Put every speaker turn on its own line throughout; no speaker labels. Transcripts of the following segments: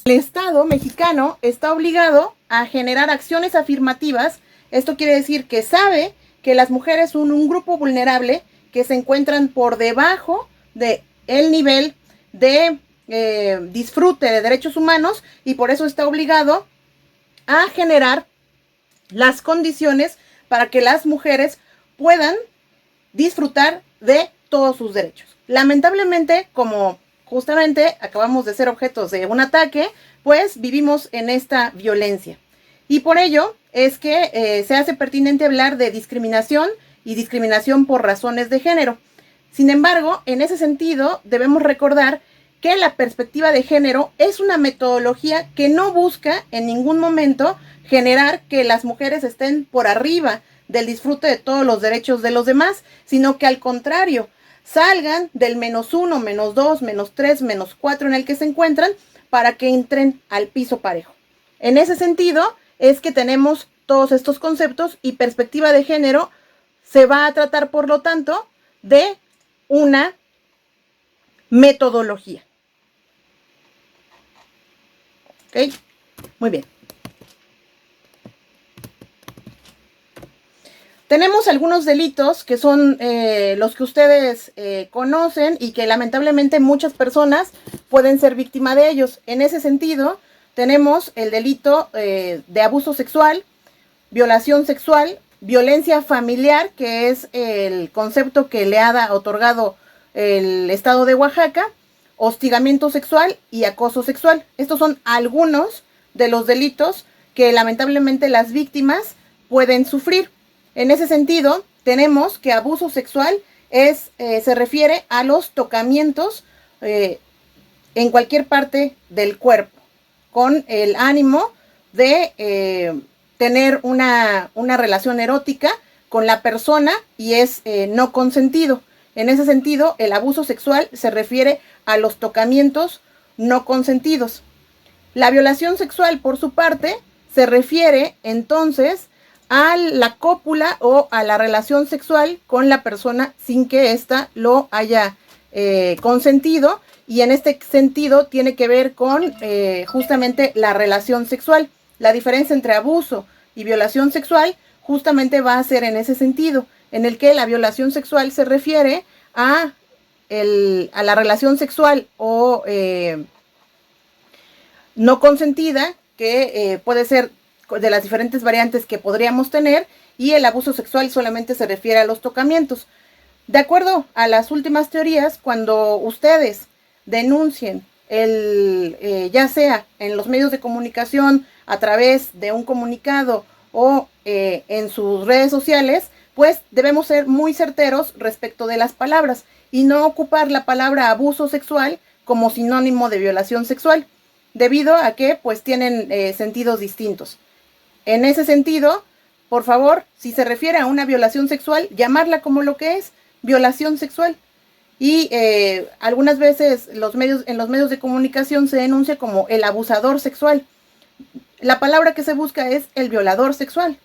El Estado mexicano está obligado a generar acciones afirmativas. Esto quiere decir que sabe que las mujeres son un grupo vulnerable que se encuentran por debajo del nivel de disfrute de derechos humanos, y por eso está obligado a generar las condiciones para que las mujeres puedan disfrutar de todos sus derechos. Lamentablemente, como justamente acabamos de ser objetos de un ataque, pues vivimos en esta violencia. Y por ello es que se hace pertinente hablar de discriminación y discriminación por razones de género. Sin embargo, en ese sentido, debemos recordar que la perspectiva de género es una metodología que no busca en ningún momento generar que las mujeres estén por arriba del disfrute de todos los derechos de los demás, sino que al contrario, salgan del -1, -2, -3, -4 en el que se encuentran para que entren al piso parejo. En ese sentido es que tenemos todos estos conceptos, y perspectiva de género se va a tratar, por lo tanto, de una metodología. ¿Ok? Muy bien. Tenemos algunos delitos que son los que ustedes conocen y que lamentablemente muchas personas pueden ser víctima de ellos. En ese sentido, tenemos el delito de abuso sexual, violación sexual, violencia familiar, que es el concepto que le ha otorgado el Estado de Oaxaca, hostigamiento sexual y acoso sexual. Estos son algunos de los delitos que lamentablemente las víctimas pueden sufrir. En ese sentido, tenemos que abuso sexual se refiere a los tocamientos en cualquier parte del cuerpo, con el ánimo de tener una relación erótica con la persona, y es no consentido. En ese sentido, el abuso sexual se refiere a los tocamientos no consentidos. La violación sexual, por su parte, se refiere entonces a la cópula o a la relación sexual con la persona sin que ésta lo haya consentido, y en este sentido tiene que ver con justamente la relación sexual. La diferencia entre abuso y violación sexual justamente va a ser en ese sentido, en el que la violación sexual se refiere a la relación sexual o no consentida, que puede ser de las diferentes variantes que podríamos tener, y el abuso sexual solamente se refiere a los tocamientos. De acuerdo a las últimas teorías, cuando ustedes denuncien ya sea en los medios de comunicación, a través de un comunicado o en sus redes sociales, pues debemos ser muy certeros respecto de las palabras y no ocupar la palabra abuso sexual como sinónimo de violación sexual, debido a que pues tienen sentidos distintos. En ese sentido, por favor, si se refiere a una violación sexual, llamarla como lo que es, violación sexual. Y algunas veces en los medios de comunicación se denuncia como el abusador sexual. La palabra que se busca es el violador sexual,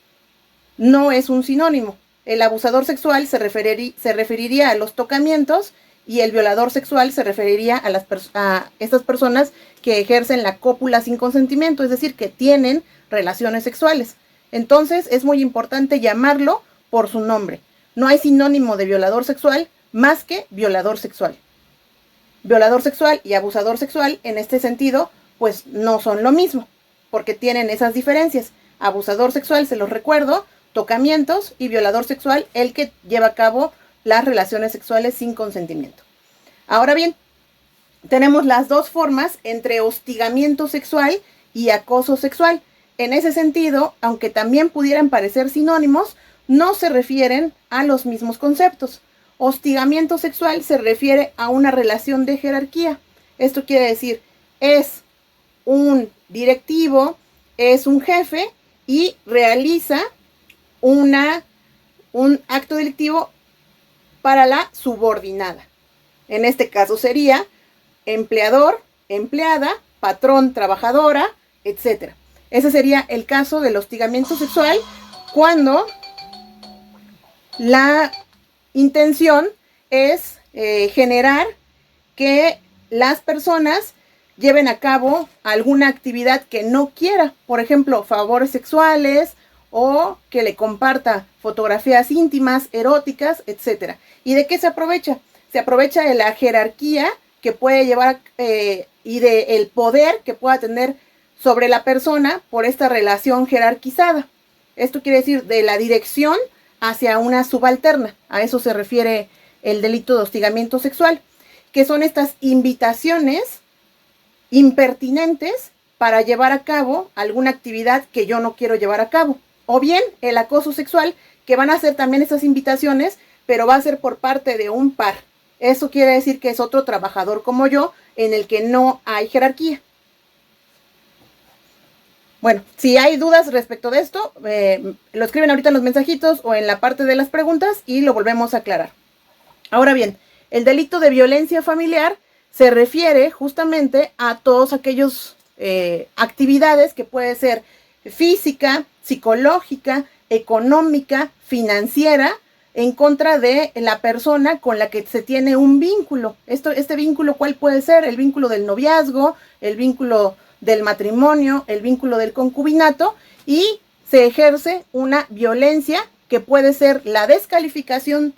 no es un sinónimo. El abusador sexual se referiría a los tocamientos, y el violador sexual se referiría a estas personas que ejercen la cópula sin consentimiento, es decir, que tienen relaciones sexuales. Entonces es muy importante llamarlo por su nombre. No hay sinónimo de violador sexual más que violador sexual. Violador sexual y abusador sexual, en este sentido, pues no son lo mismo, porque tienen esas diferencias. Abusador sexual, se los recuerdo, tocamientos, y violador sexual, el que lleva a cabo las relaciones sexuales sin consentimiento. Ahora bien, tenemos las dos formas entre hostigamiento sexual y acoso sexual. En ese sentido, aunque también pudieran parecer sinónimos, no se refieren a los mismos conceptos. Hostigamiento sexual se refiere a una relación de jerarquía. Esto quiere decir, es un directivo, es un jefe y realiza un acto delictivo para la subordinada. En este caso sería empleador, empleada, patrón, trabajadora, etc. Ese sería el caso del hostigamiento sexual, cuando la intención es generar que las personas lleven a cabo alguna actividad que no quiera, por ejemplo, favores sexuales o que le comparta fotografías íntimas, eróticas, etcétera. ¿Y de qué se aprovecha? Se aprovecha de la jerarquía que puede llevar y del poder que pueda tener sobre la persona por esta relación jerarquizada. Esto quiere decir de la dirección hacia una subalterna. A eso se refiere el delito de hostigamiento sexual, que son estas invitaciones impertinentes para llevar a cabo alguna actividad que yo no quiero llevar a cabo. O bien el acoso sexual, que van a ser también estas invitaciones, pero va a ser por parte de un par. Eso quiere decir que es otro trabajador como yo, en el que no hay jerarquía. Bueno, si hay dudas respecto de esto, lo escriben ahorita en los mensajitos o en la parte de las preguntas y lo volvemos a aclarar. Ahora bien, el delito de violencia familiar se refiere justamente a todos aquellos actividades que puede ser física, psicológica, económica, financiera, en contra de la persona con la que se tiene un vínculo. Este vínculo, ¿cuál puede ser? El vínculo del noviazgo, el vínculo del matrimonio, el vínculo del concubinato, y se ejerce una violencia que puede ser la descalificación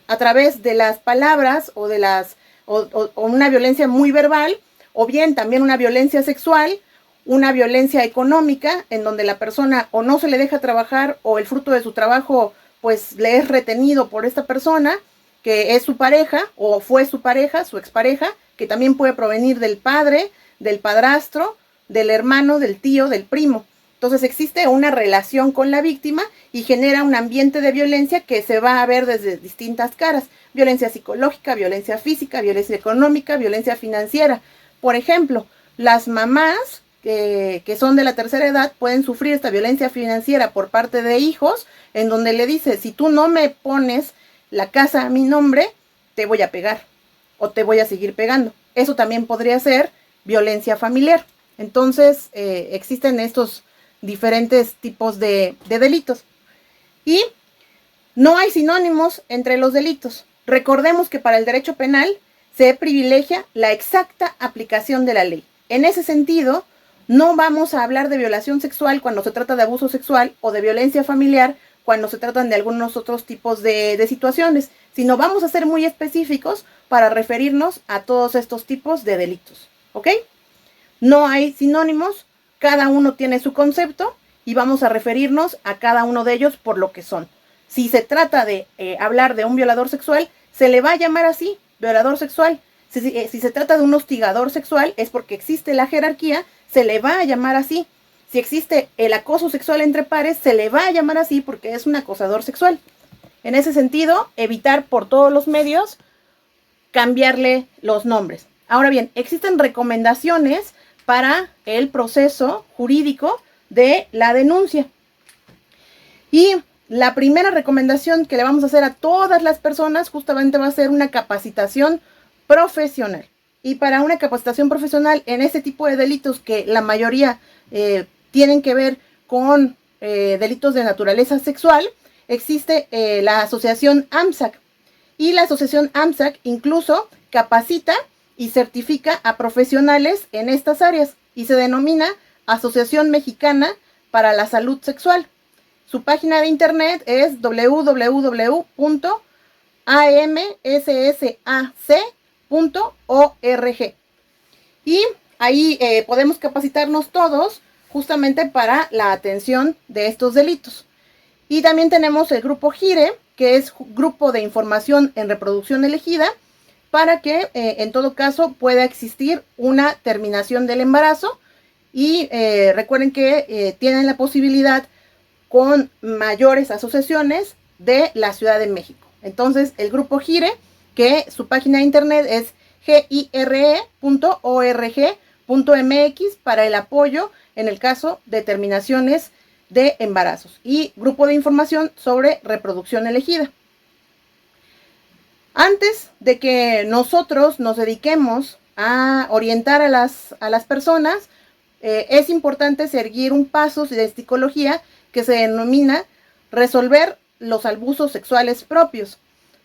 a través de las palabras o de o una violencia muy verbal, o bien también una violencia sexual, una violencia económica, en donde la persona o no se le deja trabajar o el fruto de su trabajo pues le es retenido por esta persona, que es su pareja o fue su pareja, su expareja, que también puede provenir del padre, del padrastro, del hermano, del tío, del primo. Entonces existe una relación con la víctima y genera un ambiente de violencia que se va a ver desde distintas caras. Violencia psicológica, violencia física, violencia económica, violencia financiera. Por ejemplo, las mamás que son de la tercera edad pueden sufrir esta violencia financiera por parte de hijos, en donde le dice, si tú no me pones la casa a mi nombre, te voy a pegar o te voy a seguir pegando. Eso también podría ser violencia familiar. Entonces, existen estos diferentes tipos de delitos. Y no hay sinónimos entre los delitos. Recordemos que para el derecho penal se privilegia la exacta aplicación de la ley. En ese sentido, no vamos a hablar de violación sexual cuando se trata de abuso sexual o de violencia familiar cuando se tratan de algunos otros tipos de situaciones, sino vamos a ser muy específicos para referirnos a todos estos tipos de delitos. ¿Ok? No hay sinónimos, cada uno tiene su concepto y vamos a referirnos a cada uno de ellos por lo que son. Si se trata de hablar de un violador sexual, se le va a llamar así, violador sexual. Si se trata de un hostigador sexual, es porque existe la jerarquía, se le va a llamar así. Si existe el acoso sexual entre pares, se le va a llamar así porque es un acosador sexual. En ese sentido, evitar por todos los medios cambiarle los nombres. Ahora bien, existen recomendaciones para el proceso jurídico de la denuncia. Y la primera recomendación que le vamos a hacer a todas las personas justamente va a ser una capacitación profesional. Y para una capacitación profesional en este tipo de delitos que la mayoría tienen que ver con delitos de naturaleza sexual, existe la asociación AMSAC. Y la asociación AMSAC incluso capacita y certifica a profesionales en estas áreas y se denomina Asociación Mexicana para la Salud Sexual. Su página de internet es www.amssac.org y ahí podemos capacitarnos todos justamente para la atención de estos delitos. Y también tenemos el grupo GIRE, que es Grupo de Información en Reproducción Elegida, para que en todo caso pueda existir una terminación del embarazo. Y recuerden que tienen la posibilidad con mayores asociaciones de la Ciudad de México. Entonces, el grupo GIRE, que su página de internet es gire.org.mx para el apoyo en el caso de terminaciones de embarazos, y grupo de información sobre reproducción elegida. Antes de que nosotros nos dediquemos a orientar a las personas, es importante seguir un paso de psicología que se denomina resolver los abusos sexuales propios.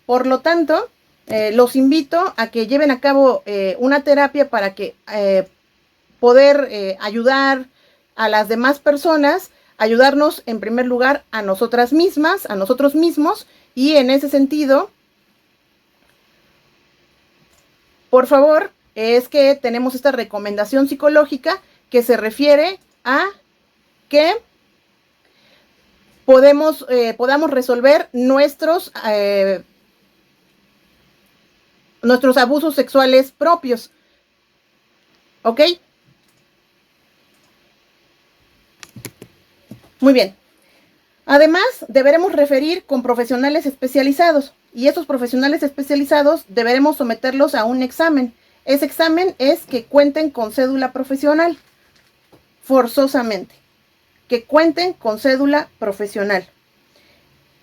Por lo tanto, los invito a que lleven a cabo una terapia para que poder ayudar a las demás personas, ayudarnos en primer lugar a nosotras mismas, a nosotros mismos, y en ese sentido, por favor, es que tenemos esta recomendación psicológica que se refiere a que podamos resolver nuestros abusos sexuales propios. ¿Ok? Muy bien. Además, deberemos referir con profesionales especializados y esos profesionales especializados deberemos someterlos a un examen. Ese examen es que cuenten con cédula profesional, forzosamente, que cuenten con cédula profesional.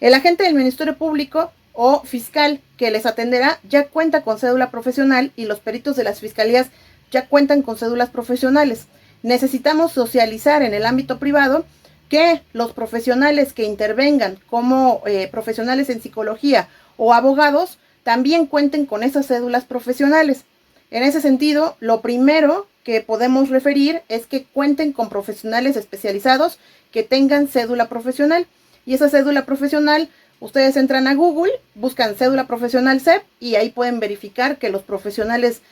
El agente del Ministerio Público o fiscal que les atenderá ya cuenta con cédula profesional y los peritos de las fiscalías ya cuentan con cédulas profesionales. Necesitamos socializar en el ámbito privado que los profesionales que intervengan como profesionales en psicología o abogados también cuenten con esas cédulas profesionales. En ese sentido, lo primero que podemos referir es que cuenten con profesionales especializados que tengan cédula profesional. Y esa cédula profesional, ustedes entran a Google, buscan cédula profesional CEP y ahí pueden verificar que los profesionales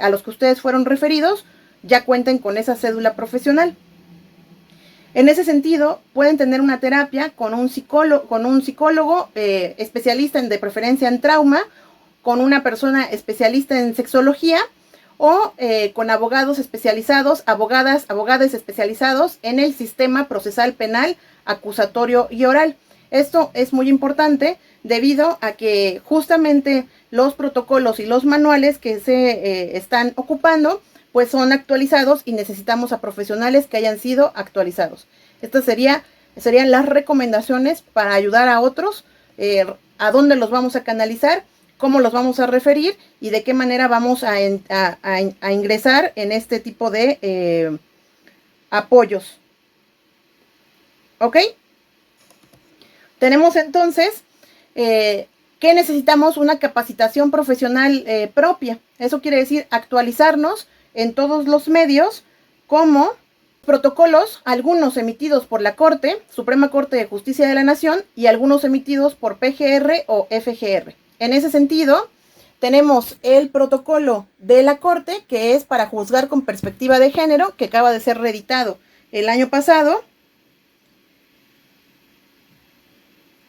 a los que ustedes fueron referidos ya cuenten con esa cédula profesional. En ese sentido, pueden tener una terapia con un psicólogo especialista de preferencia en trauma, con una persona especialista en sexología o con abogados especializados, abogadas especializados en el sistema procesal penal, acusatorio y oral. Esto es muy importante debido a que justamente los protocolos y los manuales que se están ocupando pues son actualizados y necesitamos a profesionales que hayan sido actualizados. Estas serían las recomendaciones para ayudar a otros, a dónde los vamos a canalizar, cómo los vamos a referir y de qué manera vamos a ingresar en este tipo de apoyos. ¿Ok? Tenemos entonces que necesitamos una capacitación profesional propia. Eso quiere decir actualizarnos en todos los medios como protocolos, algunos emitidos por la Corte, Suprema Corte de Justicia de la Nación, y algunos emitidos por PGR o FGR. En ese sentido, tenemos el protocolo de la Corte, que es para juzgar con perspectiva de género, que acaba de ser reeditado el año pasado.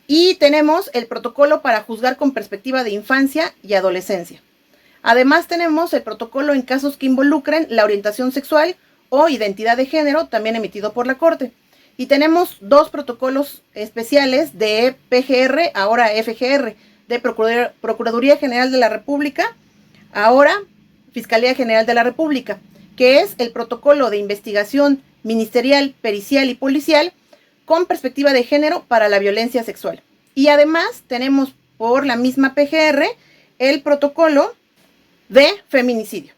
Y tenemos el protocolo para juzgar con perspectiva de infancia y adolescencia. Además tenemos el protocolo en casos que involucren la orientación sexual o identidad de género, también emitido por la Corte. Y tenemos dos protocolos especiales de PGR, ahora FGR, de Procuraduría General de la República, ahora Fiscalía General de la República, que es el protocolo de investigación ministerial, pericial y policial con perspectiva de género para la violencia sexual. Y además tenemos por la misma PGR el protocolo de feminicidio.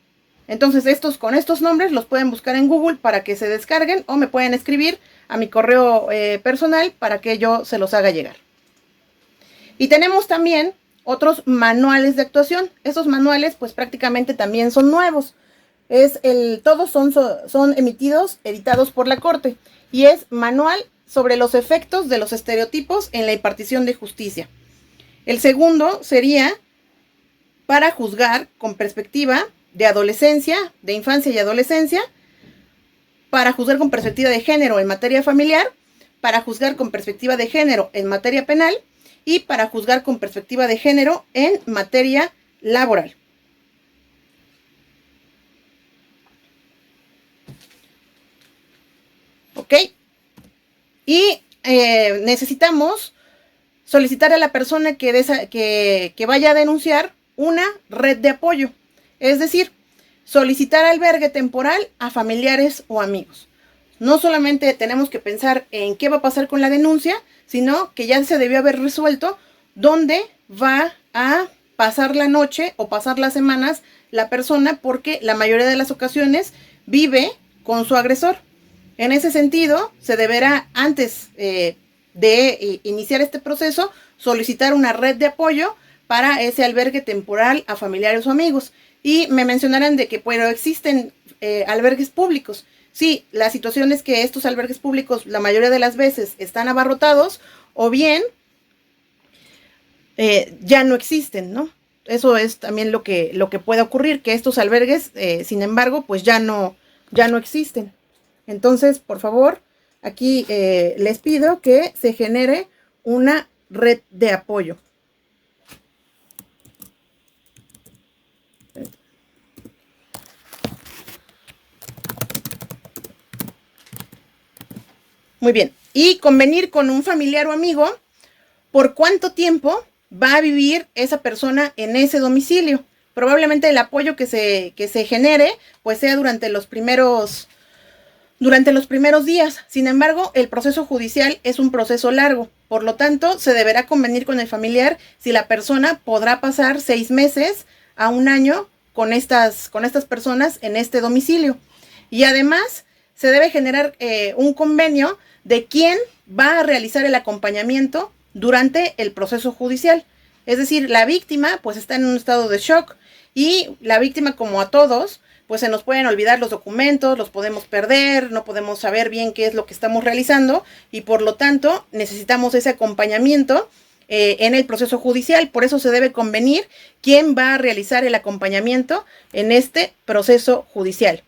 Entonces con estos nombres los pueden buscar en Google para que se descarguen o me pueden escribir a mi correo personal para que yo se los haga llegar. Y tenemos también otros manuales de actuación. Esos manuales pues prácticamente también son nuevos. Todos son editados por la Corte y es manual sobre los efectos de los estereotipos en la impartición de justicia. El segundo sería para juzgar con perspectiva de adolescencia, de infancia y adolescencia, para juzgar con perspectiva de género en materia familiar, para juzgar con perspectiva de género en materia penal y para juzgar con perspectiva de género en materia laboral. ¿Ok? Y necesitamos solicitar a la persona que vaya a denunciar una red de apoyo, es decir, solicitar albergue temporal a familiares o amigos. No solamente tenemos que pensar en qué va a pasar con la denuncia, sino que ya se debió haber resuelto dónde va a pasar la noche o pasar las semanas la persona, porque la mayoría de las ocasiones vive con su agresor. En ese sentido, se deberá, antes de iniciar este proceso, solicitar una red de apoyo para ese albergue temporal a familiares o amigos. Y me mencionarán de que, bueno, existen albergues públicos. Sí, la situación es que estos albergues públicos la mayoría de las veces están abarrotados o bien ya no existen, ¿no? Eso es también lo que puede ocurrir, que estos albergues, sin embargo, pues ya no existen. Entonces, por favor, aquí les pido que se genere una red de apoyo. Muy bien. Y convenir con un familiar o amigo por cuánto tiempo va a vivir esa persona en ese domicilio. Probablemente el apoyo que se genere pues sea durante los primeros días. Sin embargo, el proceso judicial es un proceso largo. Por lo tanto, se deberá convenir con el familiar si la persona podrá pasar 6 meses a 1 año con estas personas en este domicilio. Y además, se debe generar un convenio de quién va a realizar el acompañamiento durante el proceso judicial. Es decir, la víctima pues está en un estado de shock y la víctima, como a todos, pues se nos pueden olvidar los documentos, los podemos perder, no podemos saber bien qué es lo que estamos realizando y por lo tanto necesitamos ese acompañamiento en el proceso judicial. Por eso se debe convenir quién va a realizar el acompañamiento en este proceso judicial.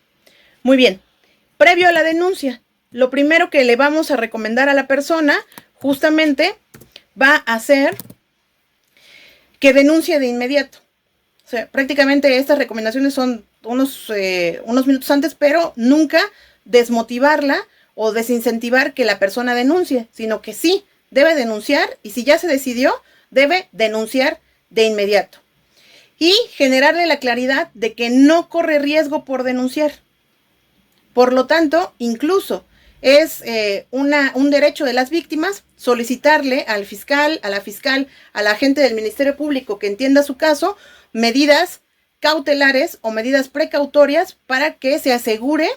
Muy bien, previo a la denuncia, lo primero que le vamos a recomendar a la persona justamente va a ser que denuncie de inmediato. O sea, prácticamente estas recomendaciones son unos minutos antes, pero nunca desmotivarla o desincentivar que la persona denuncie, sino que sí, debe denunciar y si ya se decidió, debe denunciar de inmediato. Y generarle la claridad de que no corre riesgo por denunciar. Por lo tanto, incluso es un derecho de las víctimas solicitarle al fiscal, a la fiscal, al agente del Ministerio Público que entienda su caso, medidas cautelares o medidas precautorias para que se asegure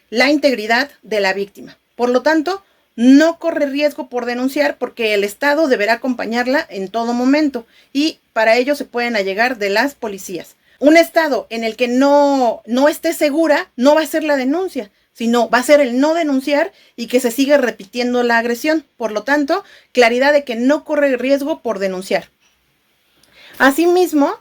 la integridad de la víctima. Por lo tanto, no corre riesgo por denunciar porque el Estado deberá acompañarla en todo momento y para ello se pueden allegar de las policías. Un Estado en el que no esté segura no va a ser la denuncia, sino va a ser el no denunciar y que se siga repitiendo la agresión. Por lo tanto, claridad de que no corre riesgo por denunciar. Asimismo,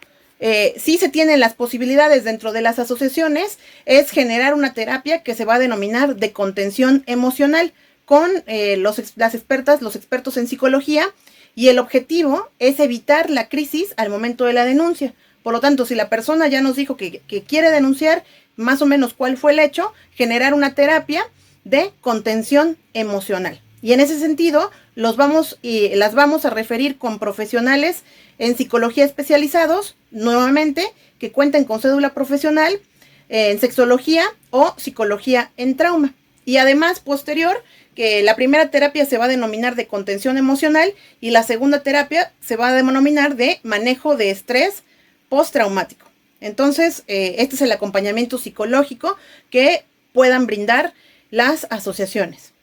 sí se tienen las posibilidades dentro de las asociaciones, es generar una terapia que se va a denominar de contención emocional con las expertas, los expertos en psicología, y el objetivo es evitar la crisis al momento de la denuncia. Por lo tanto, si la persona ya nos dijo que quiere denunciar, más o menos cuál fue el hecho, generar una terapia de contención emocional. Y en ese sentido, las vamos a referir con profesionales en psicología especializados, nuevamente, que cuenten con cédula profesional en sexología o psicología en trauma. Y además, posterior, que la primera terapia se va a denominar de contención emocional y la segunda terapia se va a denominar de manejo de estrés postraumático. Entonces, este es el acompañamiento psicológico que puedan brindar las asociaciones.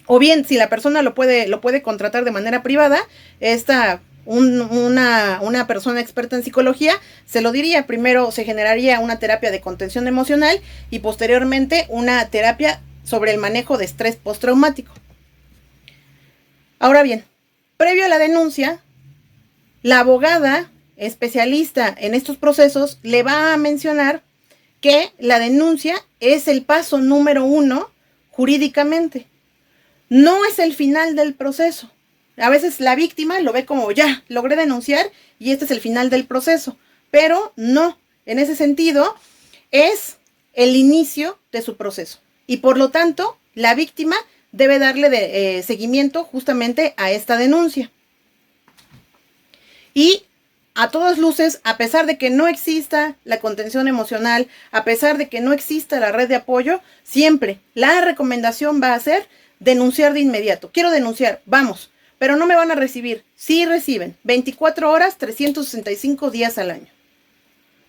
O bien, si la persona lo puede contratar de manera privada, una persona experta en psicología se lo diría. Primero se generaría una terapia de contención emocional y posteriormente una terapia sobre el manejo de estrés postraumático. Ahora bien, previo a la denuncia, la abogada especialista en estos procesos le va a mencionar que la denuncia es el paso número 1 jurídicamente. No es el final del proceso. A veces la víctima lo ve como ya, logré denunciar y este es el final del proceso. Pero no, en ese sentido es el inicio de su proceso. Y por lo tanto, la víctima debe darle seguimiento justamente a esta denuncia. Y a todas luces, a pesar de que no exista la contención emocional, a pesar de que no exista la red de apoyo, siempre la recomendación va a ser denunciar de inmediato. Quiero denunciar, vamos, pero no me van a recibir. Sí reciben, 24 horas, 365 días al año.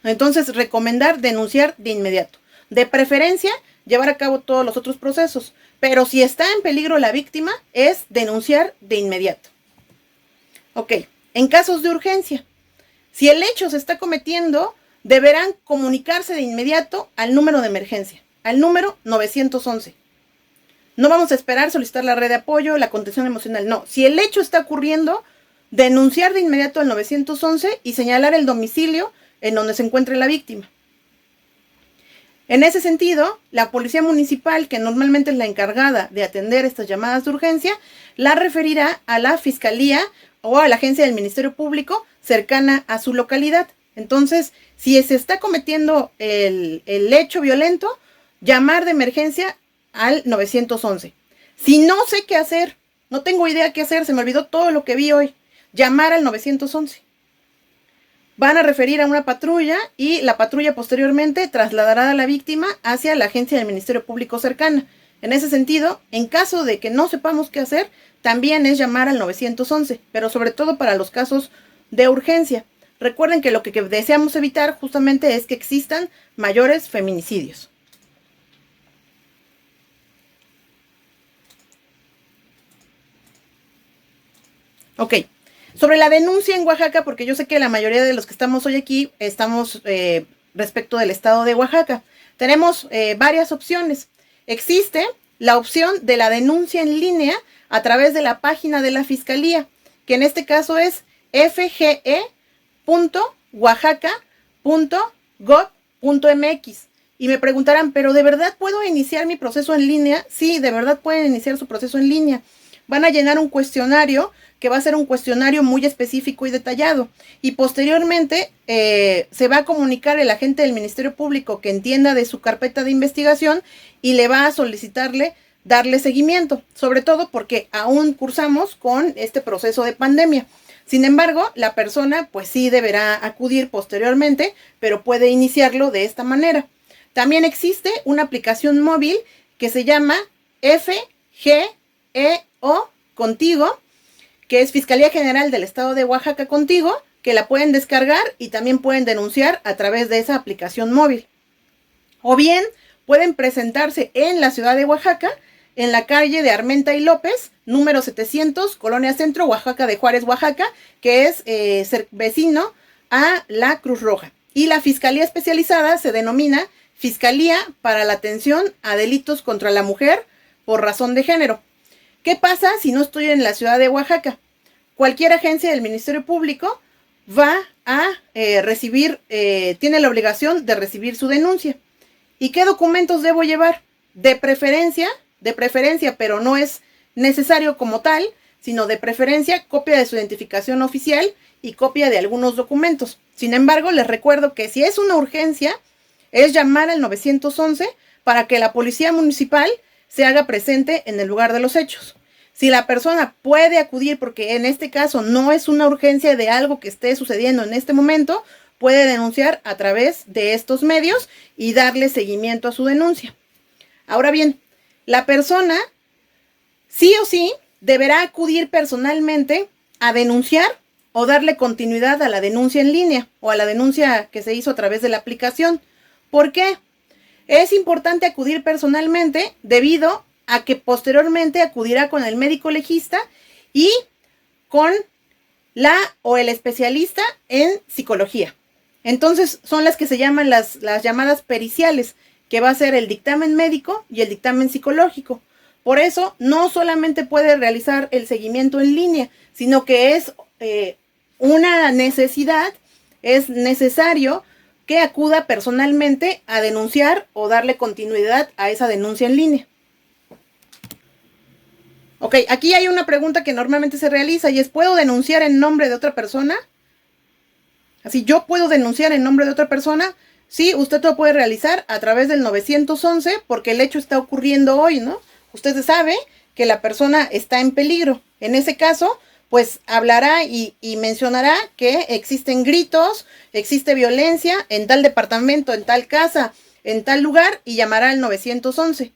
Entonces, recomendar denunciar de inmediato. De preferencia, llevar a cabo todos los otros procesos. Pero si está en peligro la víctima, es denunciar de inmediato. Ok, en casos de urgencia, si el hecho se está cometiendo, deberán comunicarse de inmediato al número de emergencia, al número 911. No vamos a esperar solicitar la red de apoyo, la contención emocional, no. Si el hecho está ocurriendo, denunciar de inmediato al 911 y señalar el domicilio en donde se encuentre la víctima. En ese sentido, la policía municipal, que normalmente es la encargada de atender estas llamadas de urgencia, la referirá a la fiscalía o a la agencia del Ministerio Público cercana a su localidad. Entonces, si se está cometiendo el hecho violento, llamar de emergencia al 911. Si no sé qué hacer, no tengo idea qué hacer, se me olvidó todo lo que vi hoy, llamar al 911. Van a referir a una patrulla y la patrulla posteriormente trasladará a la víctima hacia la agencia del Ministerio Público cercana. En ese sentido, en caso de que no sepamos qué hacer, también es llamar al 911, pero sobre todo para los casos de urgencia. Recuerden que lo que deseamos evitar justamente es que existan mayores feminicidios. Ok. Sobre la denuncia en Oaxaca, porque yo sé que la mayoría de los que estamos hoy aquí estamos respecto del estado de Oaxaca. Tenemos varias opciones. Existe la opción de la denuncia en línea a través de la página de la Fiscalía, que en este caso es fge.oaxaca.gov.mx. Y me preguntarán, ¿pero de verdad puedo iniciar mi proceso en línea? Sí, de verdad pueden iniciar su proceso en línea. Van a llenar un cuestionario que va a ser un cuestionario muy específico y detallado. Y posteriormente se va a comunicar el agente del Ministerio Público que entienda de su carpeta de investigación y le va a solicitarle darle seguimiento, sobre todo porque aún cursamos con este proceso de pandemia. Sin embargo, la persona pues sí deberá acudir posteriormente, pero puede iniciarlo de esta manera. También existe una aplicación móvil que se llama FGEO Contigo, que es Fiscalía General del Estado de Oaxaca Contigo, que la pueden descargar y también pueden denunciar a través de esa aplicación móvil. O bien pueden presentarse en la ciudad de Oaxaca, en la calle de Armenta y López, número 700, Colonia Centro, Oaxaca de Juárez, Oaxaca, que es vecino a la Cruz Roja. Y la fiscalía especializada se denomina Fiscalía para la Atención a Delitos contra la Mujer por razón de género. ¿Qué pasa si no estoy en la ciudad de Oaxaca? Cualquier agencia del Ministerio Público va a recibir, tiene la obligación de recibir su denuncia. ¿Y qué documentos debo llevar? De preferencia, pero no es necesario como tal, sino de preferencia, copia de su identificación oficial y copia de algunos documentos. Sin embargo, les recuerdo que si es una urgencia, es llamar al 911 para que la policía municipal se haga presente en el lugar de los hechos. Si la persona puede acudir, porque en este caso no es una urgencia de algo que esté sucediendo en este momento, puede denunciar a través de estos medios y darle seguimiento a su denuncia. Ahora bien, la persona sí o sí deberá acudir personalmente a denunciar o darle continuidad a la denuncia en línea o a la denuncia que se hizo a través de la aplicación. ¿Por qué? Es importante acudir personalmente debido a que posteriormente acudirá con el médico legista y con la o el especialista en psicología. Entonces son las que se llaman las llamadas periciales, que va a ser el dictamen médico y el dictamen psicológico. Por eso no solamente puede realizar el seguimiento en línea, sino que es una necesidad, es necesario que acuda personalmente a denunciar o darle continuidad a esa denuncia en línea. Ok, aquí hay una pregunta que normalmente se realiza y es, ¿puedo denunciar en nombre de otra persona? Así, ¿yo puedo denunciar en nombre de otra persona? Sí, usted lo puede realizar a través del 911 porque el hecho está ocurriendo hoy, ¿no? Usted sabe que la persona está en peligro. En ese caso, pues hablará y mencionará que existen gritos, existe violencia en tal departamento, en tal casa, en tal lugar y llamará al 911.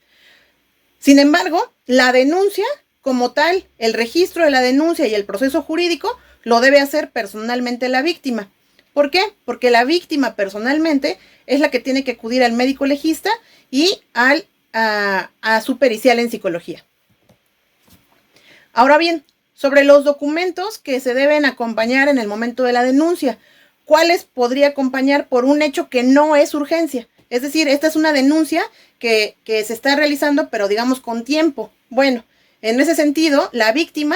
Sin embargo, la denuncia como tal, el registro de la denuncia y el proceso jurídico lo debe hacer personalmente la víctima. ¿Por qué? Porque la víctima personalmente es la que tiene que acudir al médico legista y a su pericial en psicología. Ahora bien, sobre los documentos que se deben acompañar en el momento de la denuncia. ¿Cuáles podría acompañar por un hecho que no es urgencia? Es decir, esta es una denuncia que se está realizando, pero digamos con tiempo. Bueno, en ese sentido, la víctima,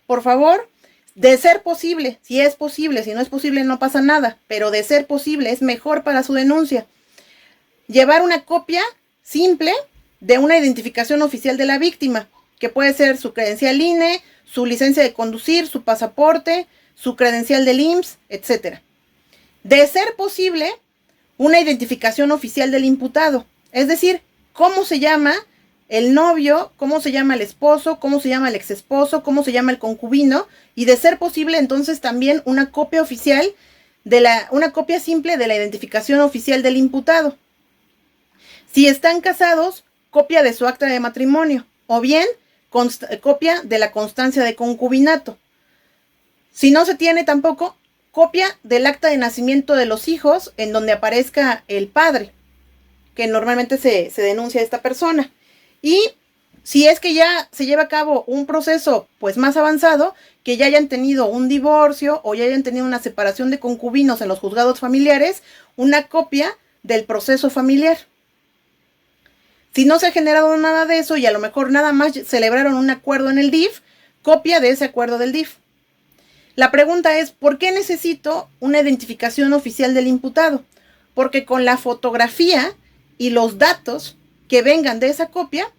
por favor, de ser posible, si es posible, si no es posible no pasa nada, pero de ser posible es mejor para su denuncia, llevar una copia simple de una identificación oficial de la víctima, que puede ser su credencial INE, su licencia de conducir, su pasaporte, su credencial del IMSS, etc. De ser posible, una identificación oficial del imputado, es decir, cómo se llama el novio, cómo se llama el esposo, cómo se llama el exesposo, cómo se llama el concubino, y de ser posible entonces también una copia oficial una copia simple de la identificación oficial del imputado. Si están casados, copia de su acta de matrimonio, o bien copia de la constancia de concubinato. Si no se tiene tampoco, copia del acta de nacimiento de los hijos en donde aparezca el padre, que normalmente se denuncia a esta persona. Y si es que ya se lleva a cabo un proceso pues más avanzado, que ya hayan tenido un divorcio o ya hayan tenido una separación de concubinos en los juzgados familiares, una copia del proceso familiar. Si no se ha generado nada de eso y a lo mejor nada más celebraron un acuerdo en el DIF, copia de ese acuerdo del DIF. La pregunta es, ¿por qué necesito una identificación oficial del imputado? Porque con la fotografía y los datos que vengan de esa copia,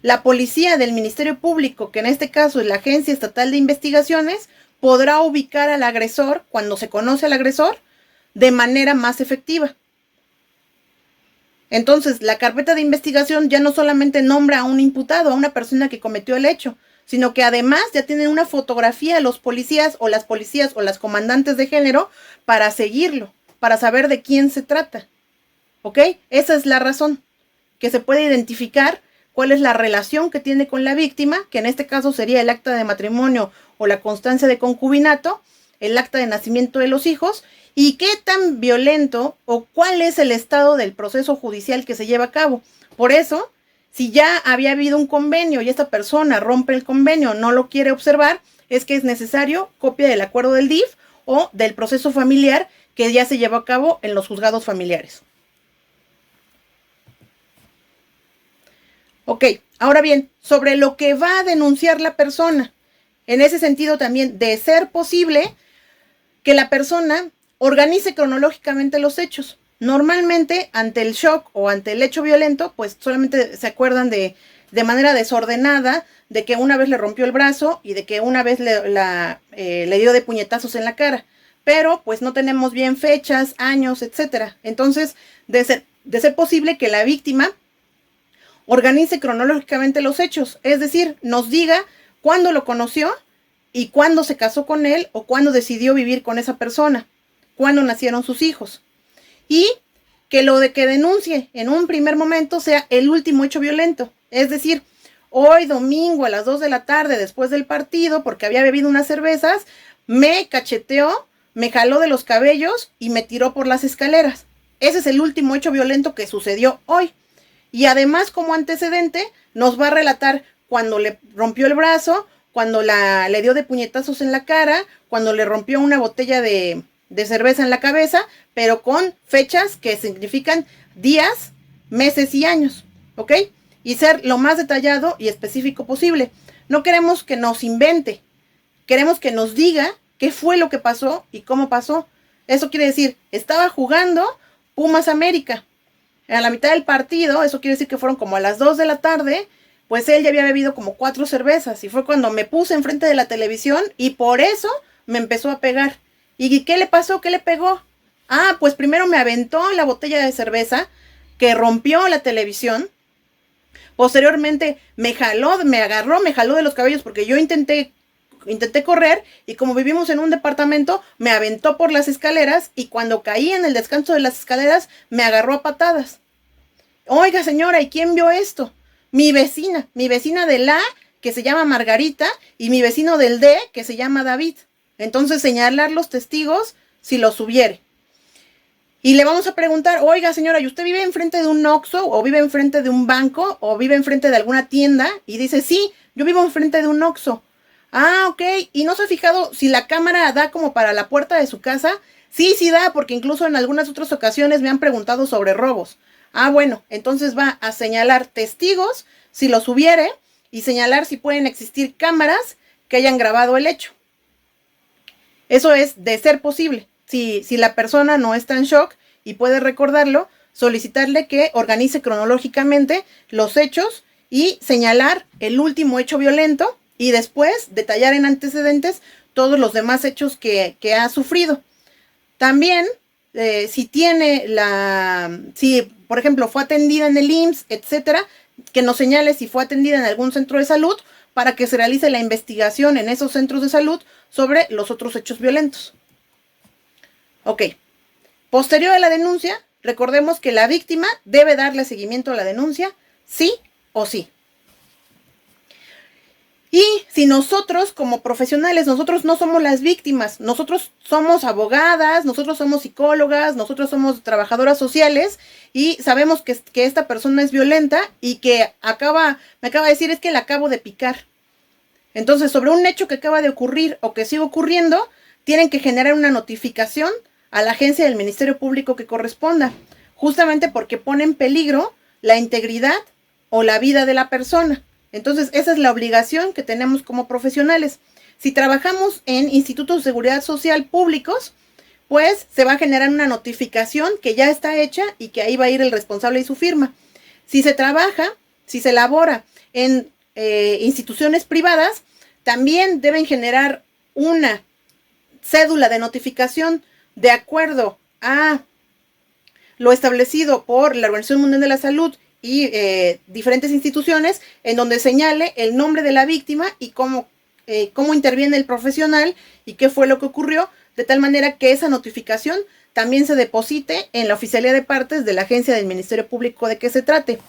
la policía del Ministerio Público, que en este caso es la Agencia Estatal de Investigaciones, podrá ubicar al agresor, cuando se conoce al agresor, de manera más efectiva. Entonces, la carpeta de investigación ya no solamente nombra a un imputado, a una persona que cometió el hecho, sino que además ya tienen una fotografía de los policías o las comandantes de género para seguirlo, para saber de quién se trata. ¿Ok? Esa es la razón, que se puede identificar cuál es la relación que tiene con la víctima, que en este caso sería el acta de matrimonio o la constancia de concubinato, el acta de nacimiento de los hijos, y qué tan violento o cuál es el estado del proceso judicial que se lleva a cabo. Por eso, si ya había habido un convenio y esta persona rompe el convenio, no lo quiere observar, es que es necesario copia del acuerdo del DIF o del proceso familiar que ya se llevó a cabo en los juzgados familiares. Ok, ahora bien, sobre lo que va a denunciar la persona. En ese sentido también, de ser posible que la persona organice cronológicamente los hechos. Normalmente, ante el shock o ante el hecho violento, pues solamente se acuerdan de manera desordenada de que una vez le rompió el brazo y de que una vez le dio de puñetazos en la cara. Pero pues no tenemos bien fechas, años, etc. Entonces, de ser posible que la víctima organice cronológicamente los hechos, es decir, nos diga cuándo lo conoció y cuándo se casó con él o cuándo decidió vivir con esa persona, cuándo nacieron sus hijos. Y que lo de que denuncie en un primer momento sea el último hecho violento, es decir, hoy domingo a las 2 de la tarde después del partido, porque había bebido unas cervezas, me cacheteó, me jaló de los cabellos y me tiró por las escaleras. Ese es el último hecho violento que sucedió hoy. Y además, como antecedente, nos va a relatar cuando le rompió el brazo, cuando le dio de puñetazos en la cara, cuando le rompió una botella de cerveza en la cabeza, pero con fechas que significan días, meses y años, ¿ok? Y ser lo más detallado y específico posible. No queremos que nos invente, queremos que nos diga qué fue lo que pasó y cómo pasó. Eso quiere decir, estaba jugando Pumas América. A la mitad del partido, eso quiere decir que fueron como a las 2 de la tarde, pues él ya había bebido como 4 cervezas y fue cuando me puse enfrente de la televisión y por eso me empezó a pegar. ¿Y qué le pasó? ¿Qué le pegó? Ah, pues primero me aventó la botella de cerveza que rompió la televisión. Posteriormente me agarró, me jaló de los cabellos porque yo intenté correr y como vivimos en un departamento, me aventó por las escaleras y cuando caí en el descanso de las escaleras, me agarró a patadas. Oiga, señora, ¿y quién vio esto? Mi vecina del A, que se llama Margarita, y mi vecino del D, que se llama David. Entonces, señalar los testigos si los hubiere. Y le vamos a preguntar, oiga, señora, ¿y usted vive enfrente de un Oxxo, o vive enfrente de un banco, o vive enfrente de alguna tienda? Y dice, sí, yo vivo enfrente de un Oxxo. Ah, ok. ¿Y no se ha fijado si la cámara da como para la puerta de su casa? Sí, sí da, porque incluso en algunas otras ocasiones me han preguntado sobre robos. Ah, bueno, entonces va a señalar testigos, si los hubiere, y señalar si pueden existir cámaras que hayan grabado el hecho. Eso es de ser posible. Si la persona no está en shock y puede recordarlo, solicitarle que organice cronológicamente los hechos y señalar el último hecho violento y después detallar en antecedentes todos los demás hechos que ha sufrido. También, si por ejemplo fue atendida en el IMSS, etcétera, que nos señale si fue atendida en algún centro de salud para que se realice la investigación en esos centros de salud sobre los otros hechos violentos. Ok. Posterior a la denuncia, recordemos que la víctima debe darle seguimiento a la denuncia, sí o sí. Y si nosotros como profesionales, nosotros no somos las víctimas, nosotros somos abogadas, nosotros somos psicólogas, nosotros somos trabajadoras sociales y sabemos que esta persona es violenta y que me acaba de decir es que la acabo de picar. Entonces, sobre un hecho que acaba de ocurrir o que sigue ocurriendo, tienen que generar una notificación a la agencia del Ministerio Público que corresponda, justamente porque pone en peligro la integridad o la vida de la persona. Entonces, esa es la obligación que tenemos como profesionales. Si trabajamos en institutos de seguridad social públicos, pues se va a generar una notificación que ya está hecha y que ahí va a ir el responsable y su firma. Si se trabaja, si se elabora en instituciones privadas, también deben generar una cédula de notificación de acuerdo a lo establecido por la Organización Mundial de la Salud y diferentes instituciones, en donde señale el nombre de la víctima y cómo interviene el profesional y qué fue lo que ocurrió, de tal manera que esa notificación también se deposite en la oficialía de partes de la agencia del Ministerio Público de que se trate.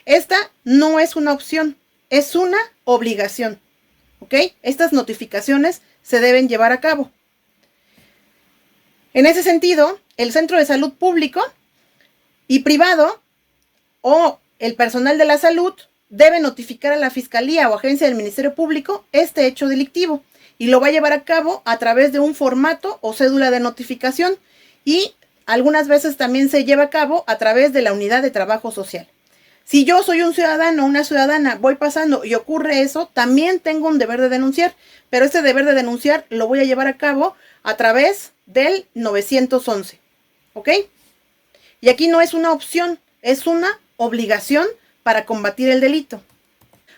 Esta no es una opción, es una obligación, ¿ok? Estas notificaciones se deben llevar a cabo. En ese sentido, el centro de salud público y privado o el personal de la salud debe notificar a la Fiscalía o agencia del Ministerio Público este hecho delictivo y lo va a llevar a cabo a través de un formato o cédula de notificación y algunas veces también se lleva a cabo a través de la unidad de trabajo social. Si yo soy un ciudadano o una ciudadana, voy pasando y ocurre eso, también tengo un deber de denunciar, pero este deber de denunciar lo voy a llevar a cabo a través del 911, ¿ok? Y aquí no es una opción, es una obligación para combatir el delito.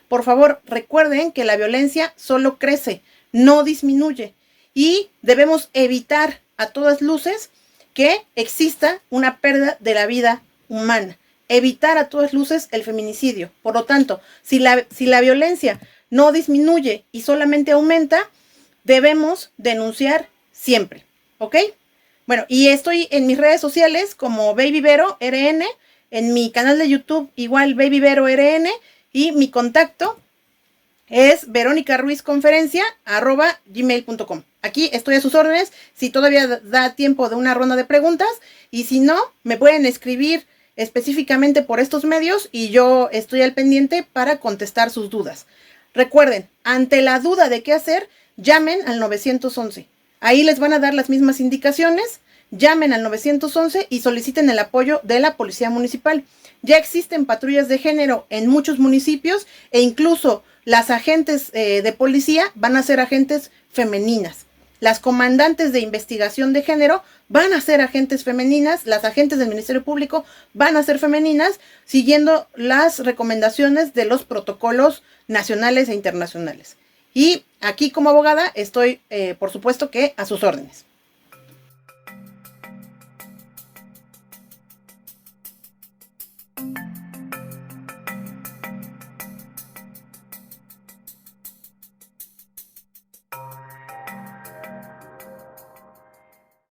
Por favor, recuerden que la violencia solo crece, no disminuye, y debemos evitar a todas luces que exista una pérdida de la vida humana. Evitar a todas luces el feminicidio. Por lo tanto, si la violencia no disminuye y solamente aumenta, debemos denunciar siempre, ¿ok? Bueno, y estoy en mis redes sociales como Baby Vero RN, en mi canal de YouTube igual Baby Vero RN, y mi contacto es veronicaruizconferencia@gmail.com. Aquí estoy a sus órdenes si todavía da tiempo de una ronda de preguntas, y si no, me pueden escribir específicamente por estos medios y yo estoy al pendiente para contestar sus dudas. Recuerden, ante la duda de qué hacer, llamen al 911. Ahí les van a dar las mismas indicaciones. Llamen al 911 y soliciten el apoyo de la Policía Municipal. Ya existen patrullas de género en muchos municipios e incluso las agentes de policía van a ser agentes femeninas. Las comandantes de investigación de género van a ser agentes femeninas, las agentes del Ministerio Público van a ser femeninas, siguiendo las recomendaciones de los protocolos nacionales e internacionales. Y aquí como abogada estoy, por supuesto que a sus órdenes.